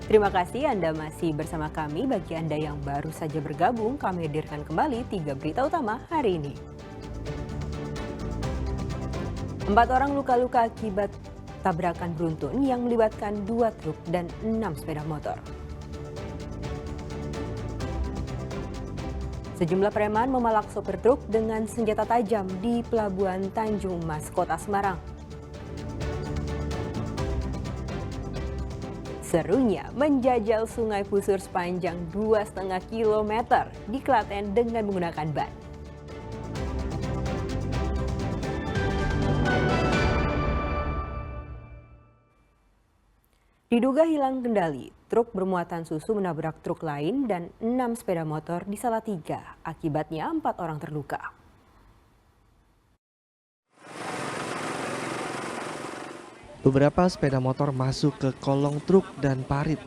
Terima kasih Anda masih bersama kami. Bagi Anda yang baru saja bergabung, kami hadirkan kembali 3 berita utama hari ini. 4 orang luka-luka akibat tabrakan beruntun yang melibatkan 2 truk dan 6 sepeda motor. Sejumlah preman memalak sopir truk dengan senjata tajam di Pelabuhan Tanjung Mas, Kota Semarang. Serunya menjajal Sungai Pusur sepanjang 2,5 km di Klaten dengan menggunakan ban. Diduga hilang kendali, truk bermuatan susu menabrak truk lain dan 6 sepeda motor di Salatiga. Akibatnya 4 orang terluka. Beberapa sepeda motor masuk ke kolong truk dan parit.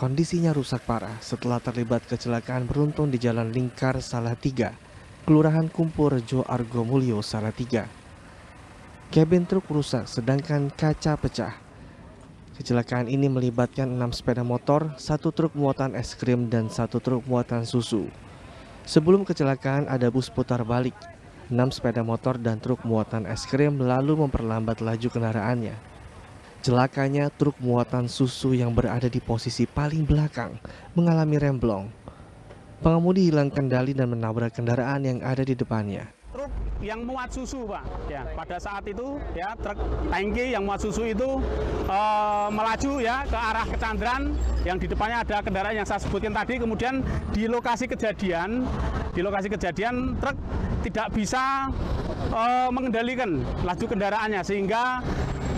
Kondisinya rusak parah setelah terlibat kecelakaan beruntun di Jalan Lingkar Salatiga, Kelurahan Kumpurjo Argomulyo, Salatiga. Kabin truk rusak sedangkan kaca pecah. Kecelakaan ini melibatkan 6 sepeda motor, 1 truk muatan es krim dan 1 truk muatan susu. Sebelum kecelakaan ada bus putar balik. 6 sepeda motor dan truk muatan es krim lalu memperlambat laju kendaraannya. Celakanya truk muatan susu yang berada di posisi paling belakang mengalami remblong. Pengemudi hilang kendali dan menabrak kendaraan yang ada di depannya. Truk yang muat susu, Pak. Ya, pada saat itu ya truk tangki yang muat susu itu melaju ya ke arah Kecandran, yang di depannya ada kendaraan yang saya sebutkan tadi. Kemudian di lokasi kejadian truk tidak bisa mengendalikan laju kendaraannya sehingga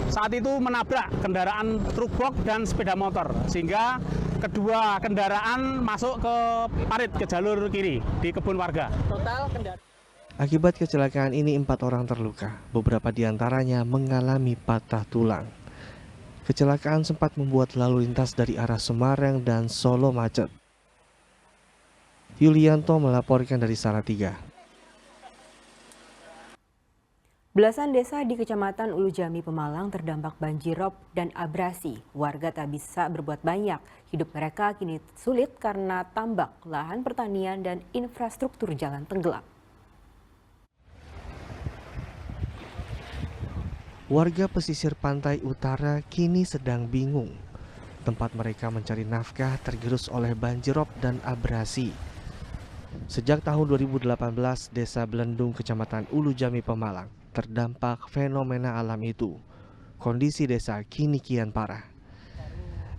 saat itu menabrak kendaraan truk box dan sepeda motor sehingga kedua kendaraan masuk ke parit ke jalur kiri di kebun warga. Akibat kecelakaan ini 4 orang terluka, beberapa diantaranya mengalami patah tulang. Kecelakaan sempat membuat lalu lintas dari arah Semarang dan Solo macet. Yulianto melaporkan dari Salatiga. Belasan desa di Kecamatan Ulu Jami, Pemalang terdampak banjirop dan abrasi. Warga tak bisa berbuat banyak. Hidup mereka kini sulit karena tambak, lahan pertanian, dan infrastruktur jalan tenggelam. Warga pesisir pantai utara kini sedang bingung. Tempat mereka mencari nafkah tergerus oleh banjirop dan abrasi. Sejak tahun 2018, Desa Belendung, Kecamatan Ulu Jami, Pemalang terdampak fenomena alam itu. Kondisi desa kini kian parah.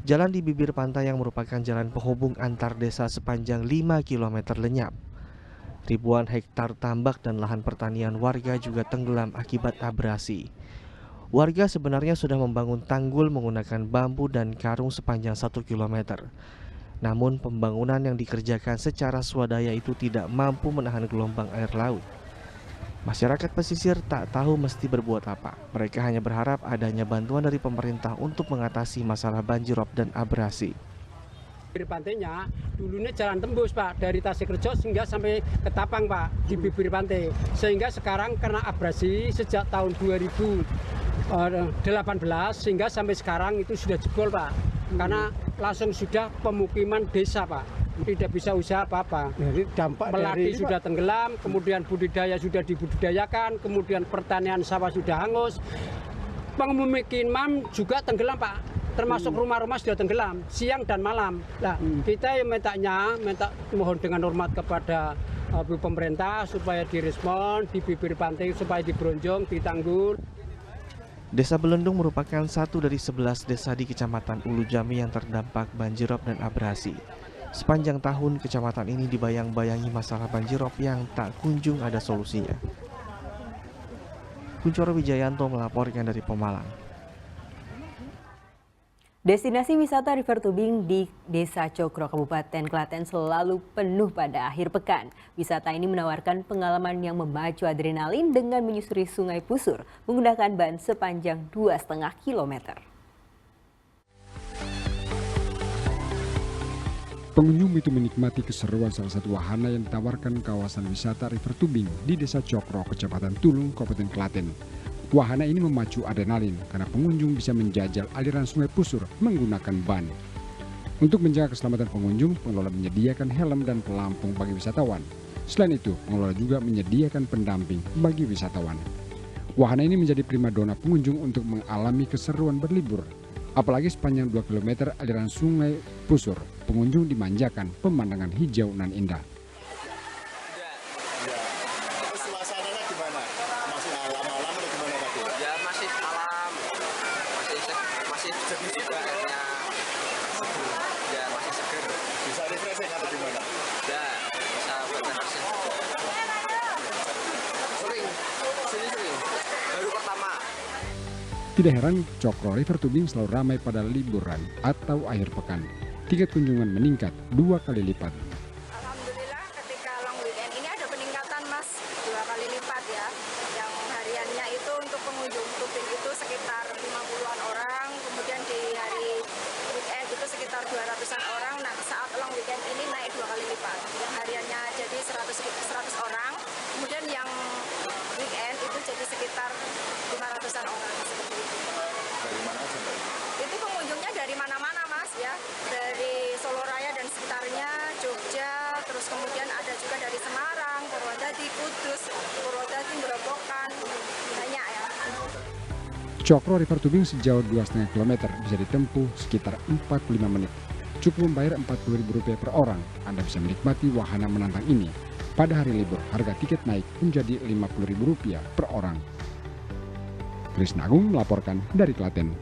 Jalan di bibir pantai yang merupakan jalan penghubung antar desa sepanjang 5 km lenyap. Ribuan hektar tambak dan lahan pertanian warga juga tenggelam akibat abrasi. Warga sebenarnya sudah membangun tanggul menggunakan bambu dan karung sepanjang 1 km. Namun pembangunan yang dikerjakan secara swadaya itu tidak mampu menahan gelombang air laut. Masyarakat pesisir tak tahu mesti berbuat apa. Mereka hanya berharap adanya bantuan dari pemerintah untuk mengatasi masalah banjirop dan abrasi. Bibir pantainya dulunya jalan tembus, Pak, dari Tasikrejo hingga sampai ke Tapang, Pak, di bibir pantai. Sehingga sekarang karena abrasi sejak tahun 2018 sehingga sampai sekarang itu sudah jebol, Pak. Karena langsung sudah pemukiman desa, Pak. Tidak bisa usaha apa-apa. Jadi dampak melati dari sudah tenggelam, kemudian budidaya sudah dibudidayakan, kemudian pertanian sawah sudah hangus. Pemukiman juga tenggelam, Pak. Termasuk rumah-rumah sudah tenggelam siang dan malam. Nah, kita yang mohon dengan hormat kepada pemerintah supaya direspon di bibir pantai, supaya dibronjong, ditanggul. Desa Belendung merupakan satu dari 11 desa di Kecamatan Ulu Jami yang terdampak banjirop dan abrasi. Sepanjang tahun kecamatan ini dibayang-bayangi masalah banjirop yang tak kunjung ada solusinya. Kuncoro Wijayanto melaporkan dari Pemalang. Destinasi wisata River Tubing di Desa Cokro, Kabupaten Klaten selalu penuh pada akhir pekan. Wisata ini menawarkan pengalaman yang memacu adrenalin dengan menyusuri Sungai Pusur menggunakan ban sepanjang 2,5 km. Pengunjung itu menikmati keseruan salah satu wahana yang ditawarkan kawasan wisata River Tubing di Desa Cokro, Kecamatan Tulung, Kabupaten Klaten. Wahana ini memacu adrenalin karena pengunjung bisa menjajal aliran Sungai Pusur menggunakan ban. Untuk menjaga keselamatan pengunjung, pengelola menyediakan helm dan pelampung bagi wisatawan. Selain itu, pengelola juga menyediakan pendamping bagi wisatawan. Wahana ini menjadi primadona pengunjung untuk mengalami keseruan berlibur. Apalagi sepanjang 2 km aliran sungai Pusur, pengunjung dimanjakan pemandangan hijau nan indah. Suasananya gimana? Masih alam-alam atau gimana tadi? Ya masih alam, masih jernih juga airnya. Ya masih seger. Bisa refreshing atau gimana? Ya bisa buat refreshing. Sering. Baru pertama. Tidak heran, Cokro River Tubing selalu ramai pada liburan atau akhir pekan. Tiket kunjungan meningkat 2 kali lipat. Alhamdulillah ketika long weekend ini ada peningkatan Mas 2 kali lipat ya. Yang hariannya itu untuk pengunjung tubing itu sekitar 50-an orang, kemudian di hari weekend itu sekitar 200-an orang. Nah saat long weekend ini naik 2 kali lipat. Yang hariannya jadi 100 orang, kemudian yang weekend itu jadi sekitar 500-an orang seperti itu. Dari mana aja, Mbak? Itu pengunjungnya dari mana-mana Mas ya, dari Solo Raya dan sekitarnya, Jogja, terus kemudian ada juga dari Semarang, Purwodadi, Kudus, Purwodadi, Grobogan, banyak ya. Cokro River Tubing sejauh 2,5 km bisa ditempuh sekitar 45 menit. Cukup membayar Rp40.000 per orang, Anda bisa menikmati wahana menantang ini. Pada hari libur, harga tiket naik menjadi Rp50.000 per orang. Krisna Agung melaporkan dari Klaten.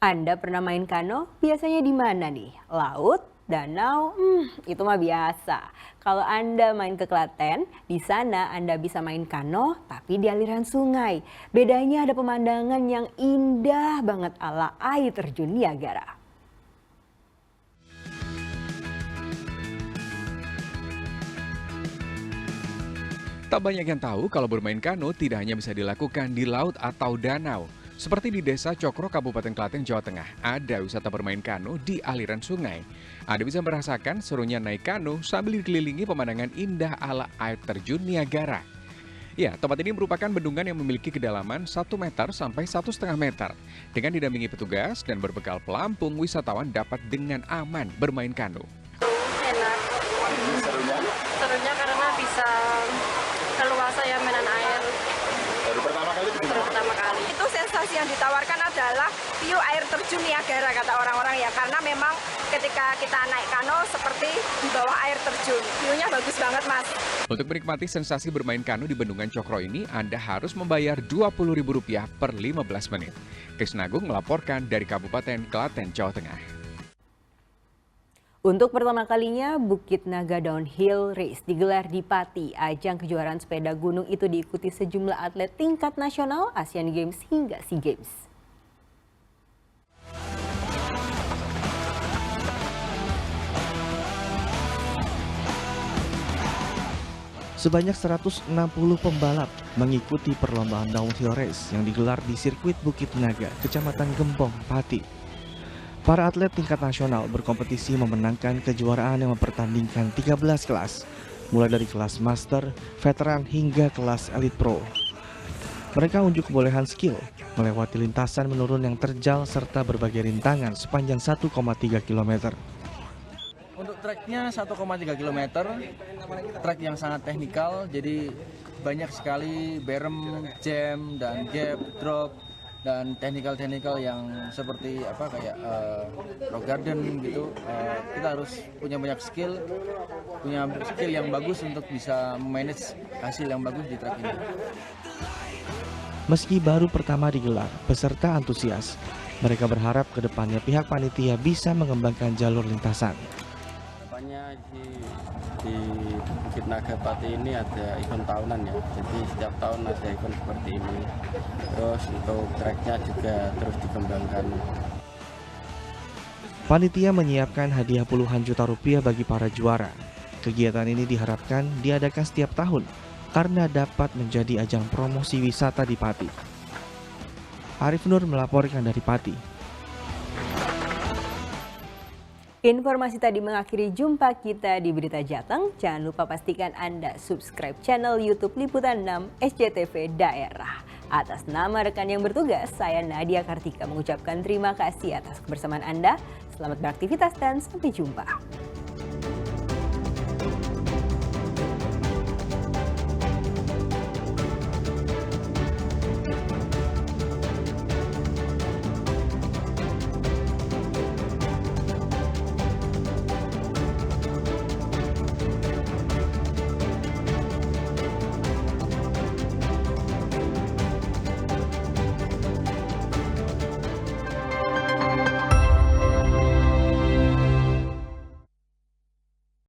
Anda pernah main kano? Biasanya di mana nih? Laut? Danau? Itu mah biasa. Kalau Anda main ke Klaten, di sana Anda bisa main kano tapi di aliran sungai. Bedanya ada pemandangan yang indah banget ala air terjun Niagara. Tak banyak yang tahu kalau bermain kano tidak hanya bisa dilakukan di laut atau danau. Seperti di Desa Cokro, Kabupaten Klaten, Jawa Tengah, ada wisata bermain kano di aliran sungai. Anda bisa merasakan serunya naik kano sambil dikelilingi pemandangan indah ala air terjun Niagara. Ya, tempat ini merupakan bendungan yang memiliki kedalaman 1 meter sampai 1,5 meter. Dengan didampingi petugas dan berbekal pelampung, wisatawan dapat dengan aman bermain kano. Enak. Serunya karena bisa leluasa ya mainan air. Baru pertama kali itu gimana? Pertama kali. Itu sensasi yang ditawarkan adalah view air terjun Niagara kata orang-orang ya, karena memang ketika kita naik kano seperti di bawah air terjun. View-nya bagus banget Mas. Untuk menikmati sensasi bermain kano di Bendungan Cokro ini, Anda harus membayar Rp20.000 per 15 menit. Krisna Agung melaporkan dari Kabupaten Klaten, Jawa Tengah. Untuk pertama kalinya, Bukit Naga Downhill Race digelar di Pati. Ajang kejuaraan sepeda gunung itu diikuti sejumlah atlet tingkat nasional, Asian Games hingga SEA Games. Sebanyak 160 pembalap mengikuti perlombaan downhill race yang digelar di sirkuit Bukit Naga, Kecamatan Gembong, Pati. Para atlet tingkat nasional berkompetisi memenangkan kejuaraan yang mempertandingkan 13 kelas, mulai dari kelas master, veteran hingga kelas elite pro. Mereka unjuk kebolehan skill, melewati lintasan menurun yang terjal serta berbagai rintangan sepanjang 1,3 km. Untuk treknya 1,3 km, trek yang sangat teknikal, jadi banyak sekali berem, jam, dan gap, drop, dan teknikal yang seperti apa kayak rock garden gitu. Kita harus punya banyak skill yang bagus untuk bisa memanage hasil yang bagus di trek ini. Meski baru pertama digelar, peserta antusias. Mereka berharap ke depannya pihak panitia bisa mengembangkan jalur lintasan. Depannya di Bukit Naga Pati ini ada event tahunan ya, jadi setiap tahun ada event seperti ini. Terus untuk treknya juga terus dikembangkan. Panitia menyiapkan hadiah puluhan juta rupiah bagi para juara. Kegiatan ini diharapkan diadakan setiap tahun karena dapat menjadi ajang promosi wisata di Pati. Arif Nur melaporkan dari Pati. Informasi tadi mengakhiri jumpa kita di Berita Jateng. Jangan lupa pastikan Anda subscribe channel YouTube Liputan 6 SCTV Daerah. Atas nama rekan yang bertugas, saya Nadia Kartika mengucapkan terima kasih atas kebersamaan Anda. Selamat beraktivitas dan sampai jumpa.